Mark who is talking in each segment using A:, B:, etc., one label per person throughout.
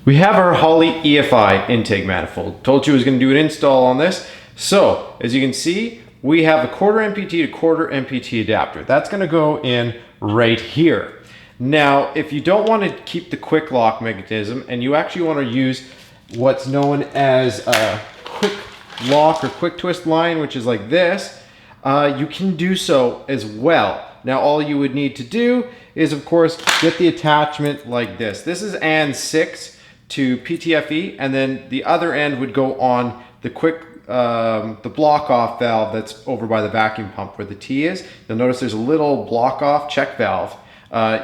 A: We have our Holley EFI intake manifold. Told you I was going to do an install on this. So as you can see, we have a quarter MPT to quarter MPT adapter. That's going to go in right here. Now, if you don't want to keep the quick lock mechanism and you actually want to use what's known as a quick lock or quick twist line, which is like this, you can do so as well. Now, all you would need to do is, of course, get the attachment like this. This is AN6 to PTFE, and then the other end would go on the quick, the block off valve that's over by the vacuum pump where the T is. You'll notice there's a little block off check valve.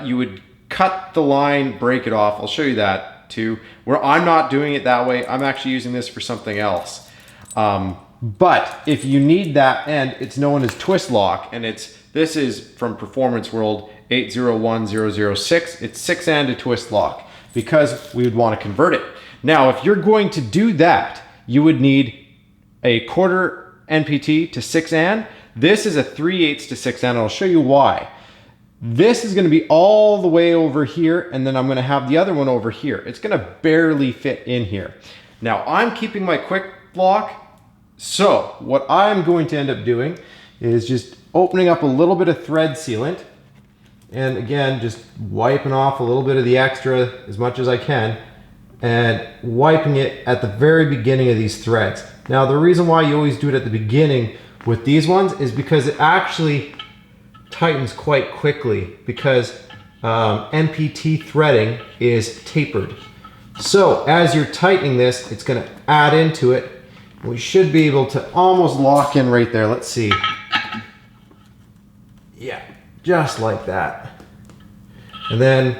A: You would cut the line, break it off. I'll show you that too. Where I'm not doing it that way, I'm actually using this for something else. But if you need that end, it's known as twist lock, and this is from Performance World 801006. It's 6-and twist lock, because we would want to convert it. Now, if you're going to do that, you would need a quarter NPT to 6-and. This is a 3/8 to 6-and, and I'll show you why. This is going to be all the way over here, and then I'm going to have the other one over here. It's going to barely fit in here. Now, I'm keeping my quick lock, so what I'm going to end up doing is just opening up a little bit of thread sealant, and again, just wiping off a little bit of the extra as much as I can, and wiping it at the very beginning of these threads. Now, the reason why you always do it at the beginning with these ones is because it actually tightens quite quickly, because NPT threading is tapered. So as you're tightening this, it's going to add into it. We should be able to almost lock in right there. Let's see. Yeah, just like that. And then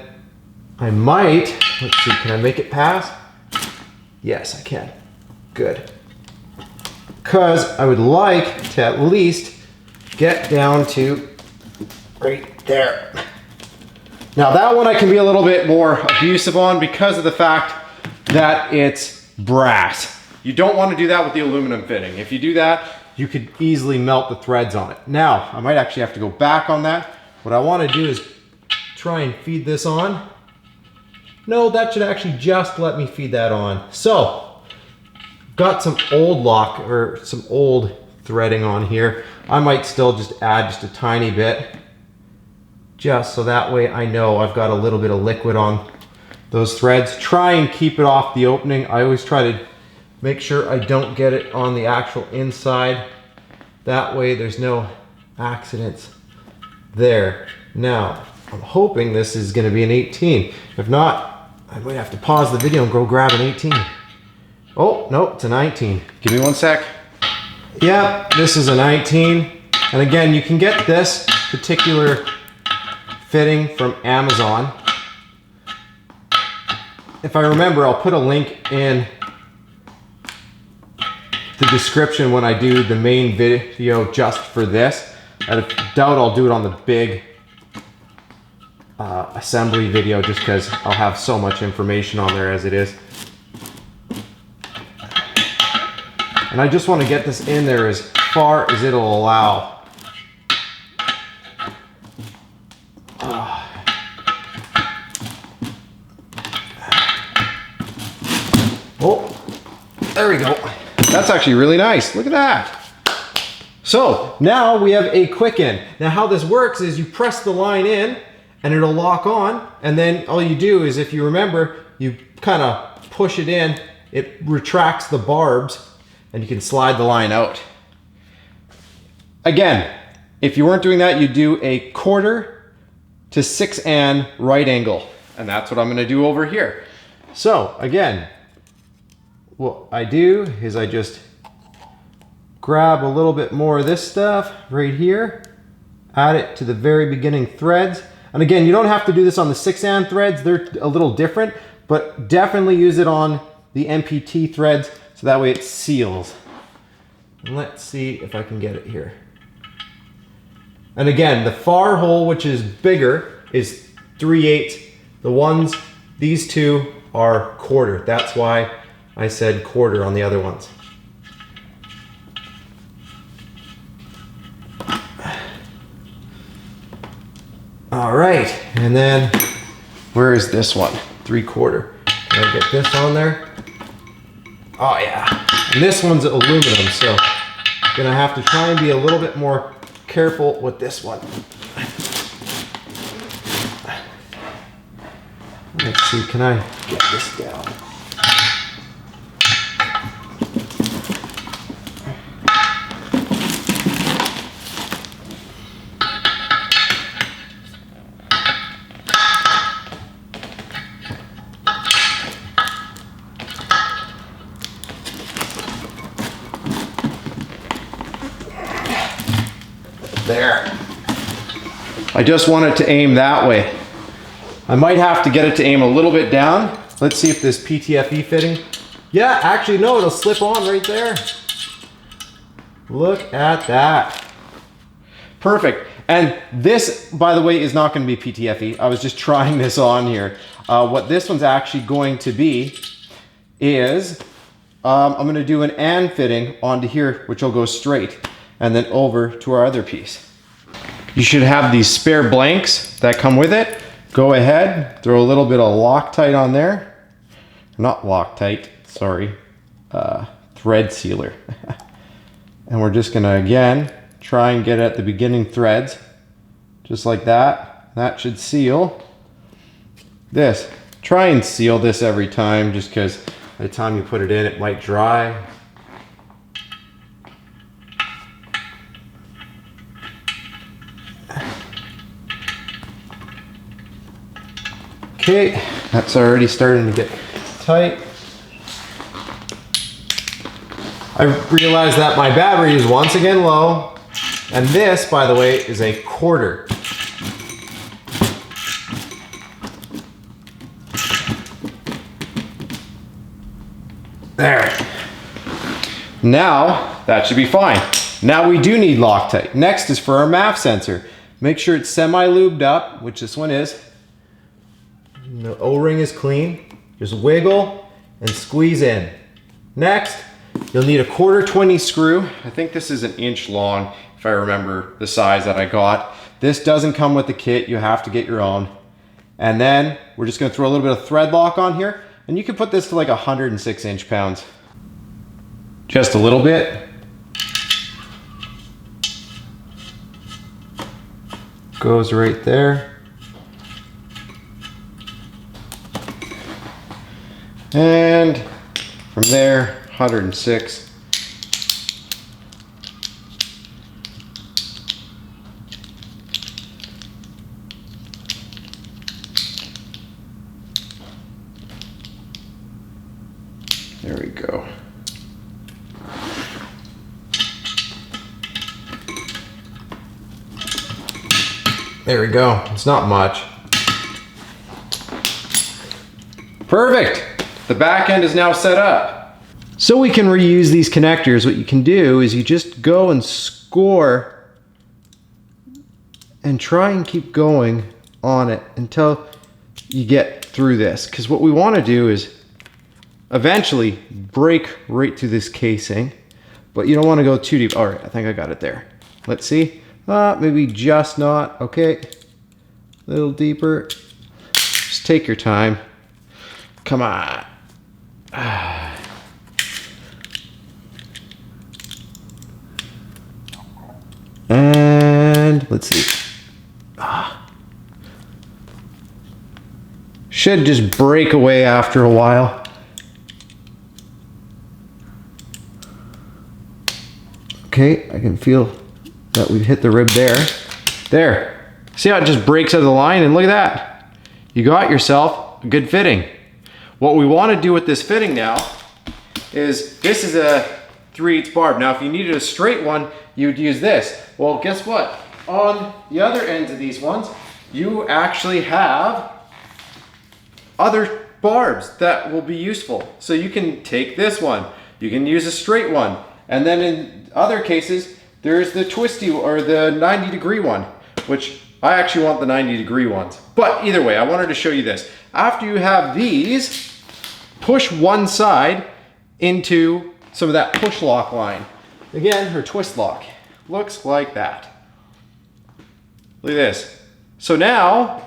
A: I might, let's see, can I make it pass? Yes, I can. Good. Because I would like to at least get down to right there. Now that one I can be a little bit more abusive on because of the fact that it's brass. You don't want to do that with the aluminum fitting. If you do that, you could easily melt the threads on it. Now, I might actually have to go back on that. What I want to do is try and feed this on. No, that should actually just let me feed that on. So, got some old lock or some old threading on here. I might still just add just a tiny bit, just so that way I know I've got a little bit of liquid on those threads. Try and keep it off the opening. I always try to make sure I don't get it on the actual inside. That way there's no accidents there. Now, I'm hoping this is going to be an 18. If not, I might have to pause the video and go grab an 18. Oh, no, it's a 19. Give me one sec. Yeah, this is a 19. And again, you can get this particular fitting from Amazon. If I remember, I'll put a link in the description when I do the main video just for this. I doubt I'll do it on the big assembly video, just because I'll have so much information on there as it is. And I just want to get this in there as far as it'll allow. Oh, there we go. That's actually really nice. Look at that. So now we have a quick end. Now how this works is you press the line in and it'll lock on, and then all you do is, if you remember, you kind of push it in, it retracts the barbs, and you can slide the line out. Again, if you weren't doing that, you'd do a quarter to 6-and right angle, and that's what I'm going to do over here. So again, what I do is I just grab a little bit more of this stuff right here, add it to the very beginning threads. And again, you don't have to do this on the 6-and threads. They're a little different, but definitely use it on the MPT threads so that way it seals. And let's see if I can get it here. And again, the far hole, which is bigger, is 3/8. The ones, these two are quarter. That's why I said quarter on the other ones. All right, and then where is this one? 3/4. I'll get this on there. Oh yeah. And this one's aluminum, so I'm gonna have to try and be a little bit more careful with this one. Let's see, can I get this down? There. I just want it to aim that way. I might have to get it to aim a little bit down. Let's see if this PTFE fitting. Yeah, actually no, it'll slip on right there. Look at that. Perfect. And this, by the way, is not going to be PTFE. I was just trying this on here. What this one's actually going to be is, I'm going to do an and fitting onto here, which will go straight and then over to our other piece. You should have these spare blanks that come with it. Go ahead, throw a little bit of Loctite on there. Not Loctite, sorry, thread sealer. And we're just gonna, again, try and get at the beginning threads, just like that. That should seal this. Try and seal this every time, just because by the time you put it in, it might dry. Okay, that's already starting to get tight. I realized that my battery is once again low, and this, by the way, is a quarter. There. Now, that should be fine. Now we do need Loctite. Next is for our MAF sensor. Make sure it's semi-lubed up, which this one is. The O-ring is clean. Just wiggle and squeeze in. Next, you'll need a 1/4 screw. I think this is 1 inch long, if I remember the size that I got. This doesn't come with the kit. You have to get your own. And then we're just gonna throw a little bit of thread lock on here, and you can put this to like 106 inch-pounds. Just a little bit. Goes right there. And from there, 106. There we go. There we go. It's not much. Perfect. The back end is now set up. So we can reuse these connectors. What you can do is you just go and score and try and keep going on it until you get through this. Because what we want to do is eventually break right through this casing, but you don't want to go too deep. All right, I think I got it there. Let's see. Maybe just not. Okay, a little deeper. Just take your time. Come on. And let's see. Should just break away after a while. Okay, I can feel that we've hit the rib there. There. See how it just breaks out of the line? And look at that. You got yourself a good fitting. What we want to do with this fitting now is, this is a 3/8 barb. Now, if you needed a straight one, you would use this. Well, guess what? On the other ends of these ones, you actually have other barbs that will be useful. So you can take this one, you can use a straight one, and then in other cases, there's the twisty or the 90-degree one, which I actually want the 90-degree ones. But either way, I wanted to show you this. After you have these, push one side into some of that push lock line. Again, or twist lock. Looks like that. Look at this. So now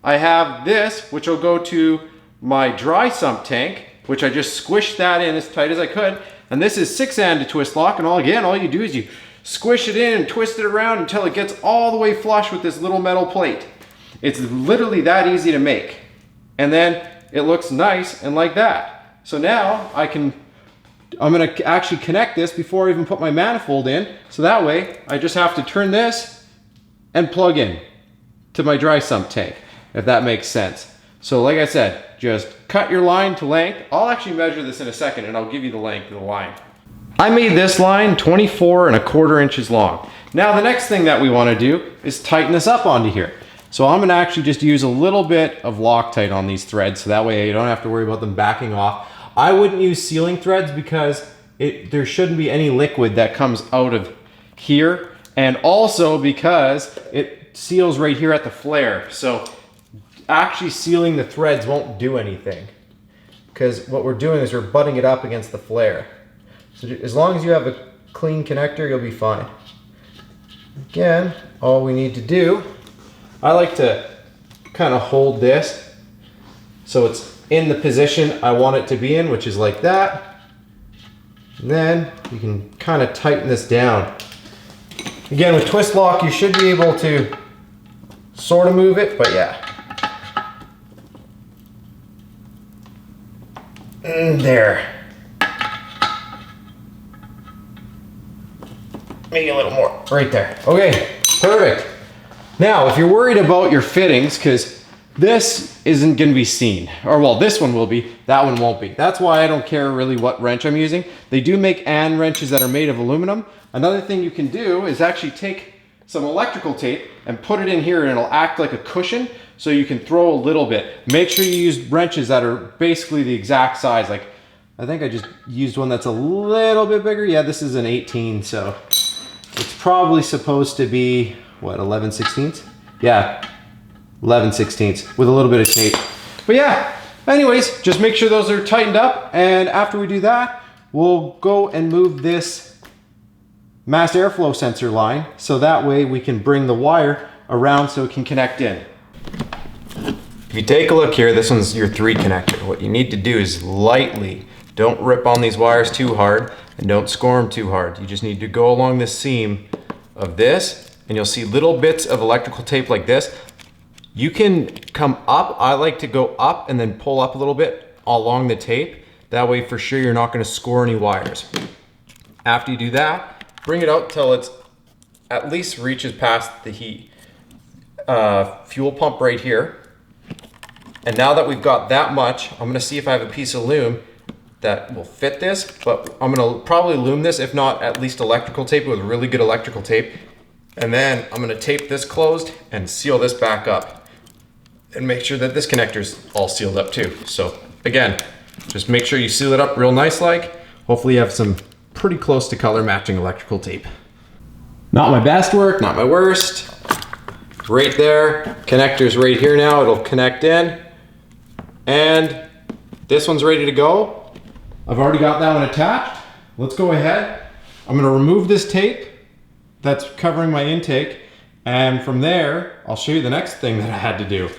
A: I have this, which will go to my dry sump tank, which I just squished that in as tight as I could. And this is 6-handed twist lock, and all you do is you squish it in and twist it around until it gets all the way flush with this little metal plate. It's literally that easy to make. And then it looks nice and like that. So now I'm gonna actually connect this before I even put my manifold in. So that way I just have to turn this and plug in to my dry sump tank, if that makes sense. So like I said, just cut your line to length. I'll actually measure this in a second and I'll give you the length of the line. I made this line 24¼ inches long. Now the next thing that we want to do is tighten this up onto here. So I'm going to actually just use a little bit of Loctite on these threads, so that way you don't have to worry about them backing off. I wouldn't use sealing threads because there shouldn't be any liquid that comes out of here, and also because it seals right here at the flare. So actually sealing the threads won't do anything, because what we're doing is we're butting it up against the flare. So as long as you have a clean connector, you'll be fine. Again, all we need to do, I like to kind of hold this so it's in the position I want it to be in, which is like that. And then you can kind of tighten this down. Again, with twist lock, you should be able to sort of move it, but yeah. And there. Maybe a little more, right there. Okay, perfect. Now, if you're worried about your fittings, because this isn't gonna be seen, or well, this one will be, that one won't be. That's why I don't care really what wrench I'm using. They do make and wrenches that are made of aluminum. Another thing you can do is actually take some electrical tape and put it in here, and it'll act like a cushion, so you can throw a little bit. Make sure you use wrenches that are basically the exact size. Like, I think I just used one that's a little bit bigger. Yeah, this is an 18, so it's probably supposed to be, what, 11/16? Yeah, 11/16 with a little bit of tape. But yeah, anyways, just make sure those are tightened up, and after we do that, we'll go and move this mass airflow sensor line, so that way we can bring the wire around so it can connect in. If you take a look here, this one's your 3 connector. What you need to do is lightly, don't rip on these wires too hard, and don't score them too hard. You just need to go along this seam of this, and you'll see little bits of electrical tape like this. You can come up. I like to go up and then pull up a little bit along the tape. That way for sure you're not going to score any wires. After you do that, bring it out till it's at least reaches past the heat fuel pump right here. And now that we've got that much, I'm going to see if I have a piece of loom that will fit this, but I'm going to probably loom this, if not at least electrical tape with really good electrical tape. And then I'm going to tape this closed and seal this back up and make sure that this connector's all sealed up too. So again, just make sure you seal it up real nice like. Hopefully you have some pretty close to color matching electrical tape. Not my best work, not my worst. Right there, connector's right here now, it'll connect in. And this one's ready to go. I've already got that one attached. Let's go ahead. I'm gonna remove this tape that's covering my intake, and from there, I'll show you the next thing that I had to do.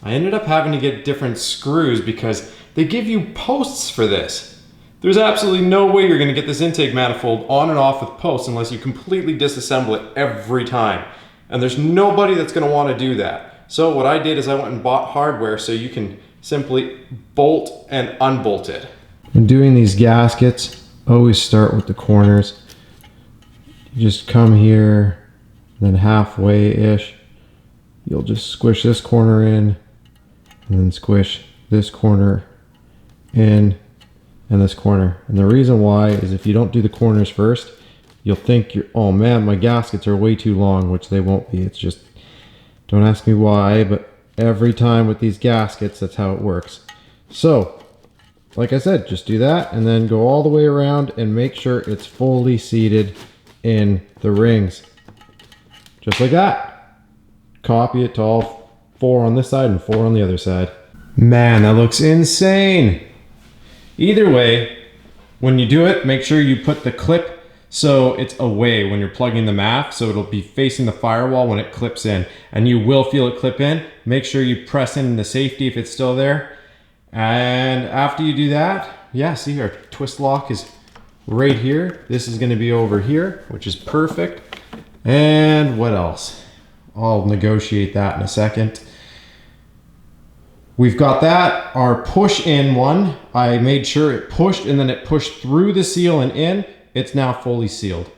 A: I ended up having to get different screws because they give you posts for this. There's absolutely no way you're gonna get this intake manifold on and off with posts unless you completely disassemble it every time. And there's nobody that's gonna wanna do that. So what I did is I went and bought hardware so you can simply bolt and unbolt it. When doing these gaskets, always start with the corners. You just come here, then halfway-ish, you'll just squish this corner in, and then squish this corner in, and this corner. And the reason why is if you don't do the corners first, you'll think oh man, my gaskets are way too long, which they won't be. It's just, don't ask me why, but every time with these gaskets, that's how it works. So, like I said, just do that and then go all the way around and make sure it's fully seated in the rings. Just like that. Copy it to all 4 on this side and 4 on the other side. Man, that looks insane. Either way, when you do it, make sure you put the clip so it's away when you're plugging the MAF, so it'll be facing the firewall when it clips in, and you will feel it clip in. Make sure you press in the safety if it's still there. And after you do that, yeah, see our twist lock is right here. This is going to be over here, which is perfect. And what else? I'll negotiate that in a second. We've got that. Our push in one, I made sure it pushed and then it pushed through the seal and in. It's now fully sealed.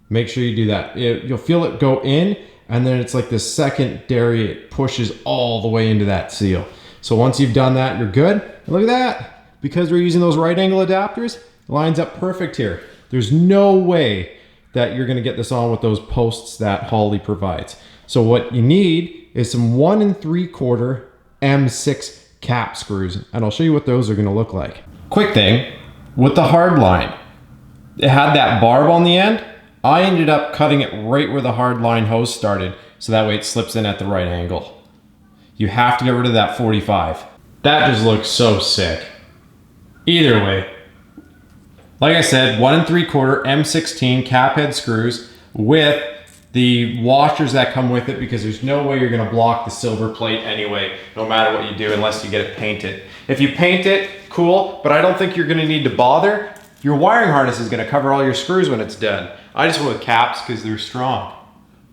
A: Make sure you do that. You'll feel it go in, and then it's like the secondary, it pushes all the way into that seal. So once you've done that, you're good. And look at that. Because we're using those right angle adapters, it lines up perfect here. There's no way that you're gonna get this on with those posts that Holley provides. So what you need is some 1 3/4 M6 cap screws, and I'll show you what those are gonna look like. Quick thing, with the hard line, it had that barb on the end. I ended up cutting it right where the hard line hose started, so that way it slips in at the right angle. You have to get rid of that 45. That just looks so sick. Either way, like I said, 1 3/4 M16 cap head screws with the washers that come with it, because there's no way you're gonna block the silver plate anyway, no matter what you do, unless you get it painted. If you paint it, cool, but I don't think you're gonna need to bother. Your wiring harness is gonna cover all your screws when it's done. I just went with caps because they're strong.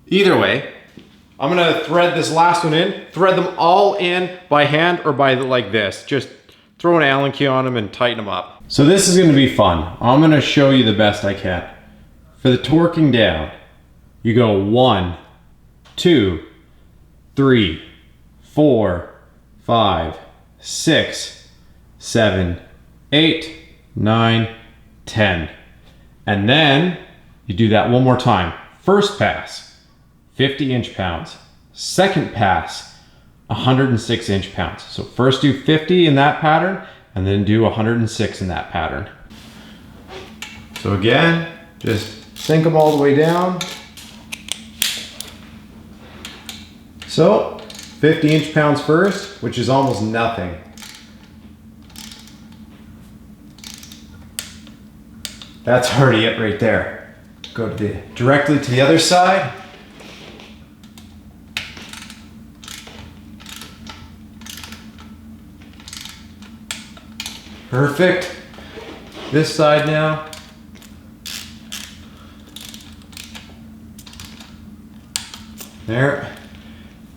A: Either way, I'm gonna thread this last one in, thread them all in by hand or by like this. Just throw an Allen key on them and tighten them up. So this is gonna be fun. I'm gonna show you the best I can. For the torquing down, you go 1, 2, 3, 4, 5, 6, 7, 8, 9, 10. And then you do that one more time. First pass, 50 inch-pounds. Second pass, 106 inch-pounds. So first do 50 in that pattern, and then do 106 in that pattern. So again, just sink them all the way down. So 50 inch-pounds first, which is almost nothing. That's already it right there. Go to directly to the other side. Perfect. This side now. There.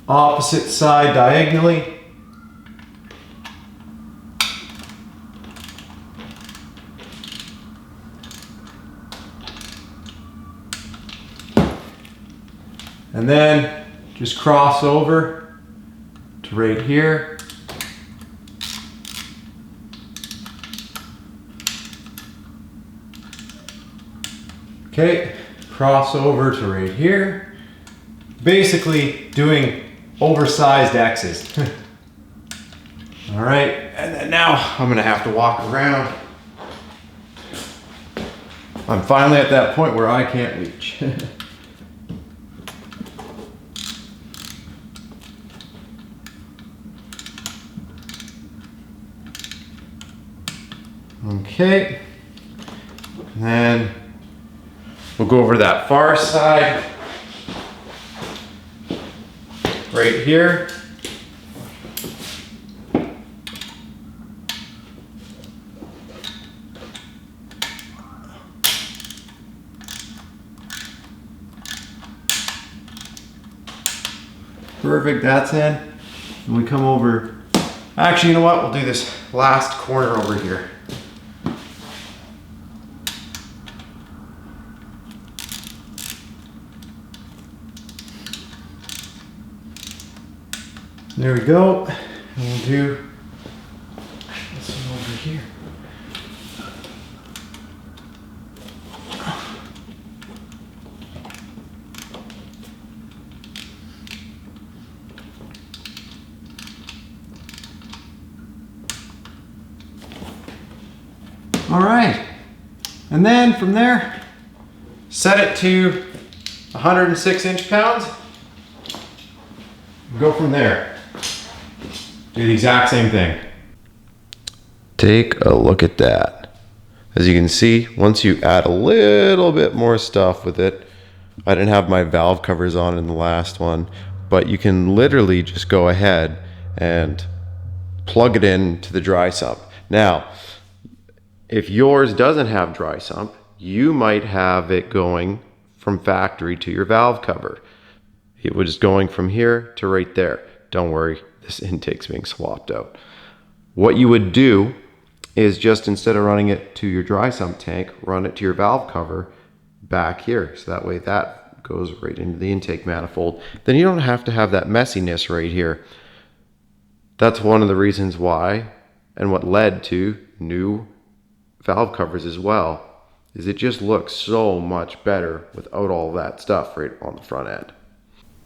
A: Opposite side diagonally. And then just cross over to right here. Okay, cross over to right here. Basically doing oversized X's. All right, and then now I'm gonna have to walk around. I'm finally at that point where I can't reach. Okay, and then we'll go over to that far side, right here. Perfect, that's in. And we come over, actually, you know what? We'll do this last corner over here. There we go. And we'll do this one over here. All right. And then from there, set it to 106 inch-pounds. Go from there. Do the exact same thing. Take a look at that. As you can see, once you add a little bit more stuff with it, I didn't have my valve covers on in the last one, but you can literally just go ahead and plug it into the dry sump. Now, if yours doesn't have dry sump, you might have it going from factory to your valve cover. It was going from here to right there. Don't worry, this intake's being swapped out. What you would do is just instead of running it to your dry sump tank, run it to your valve cover back here. So that way that goes right into the intake manifold. Then you don't have to have that messiness right here. That's one of the reasons why, and what led to new valve covers as well, is it just looks so much better without all that stuff right on the front end.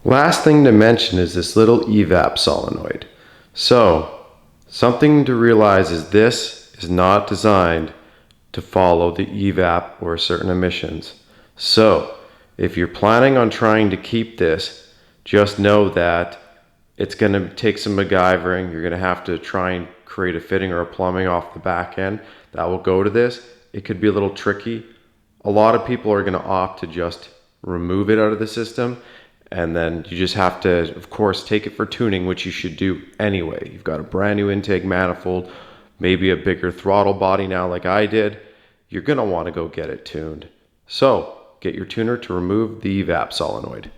A: Last thing to mention is this little evap solenoid. So something to realize is this is not designed to follow the evap or certain emissions. So if you're planning on trying to keep this, just know that it's going to take some MacGyvering. You're going to have to try and create a fitting or a plumbing off the back end that will go to this. It could be a little tricky. A lot of people are going to opt to just remove it out of the system, and then you just have to, of course, take it for tuning, which you should do anyway. You've got a brand new intake manifold, maybe a bigger throttle body now like I did. You're going to want to go get it tuned. So get your tuner to remove the evap solenoid.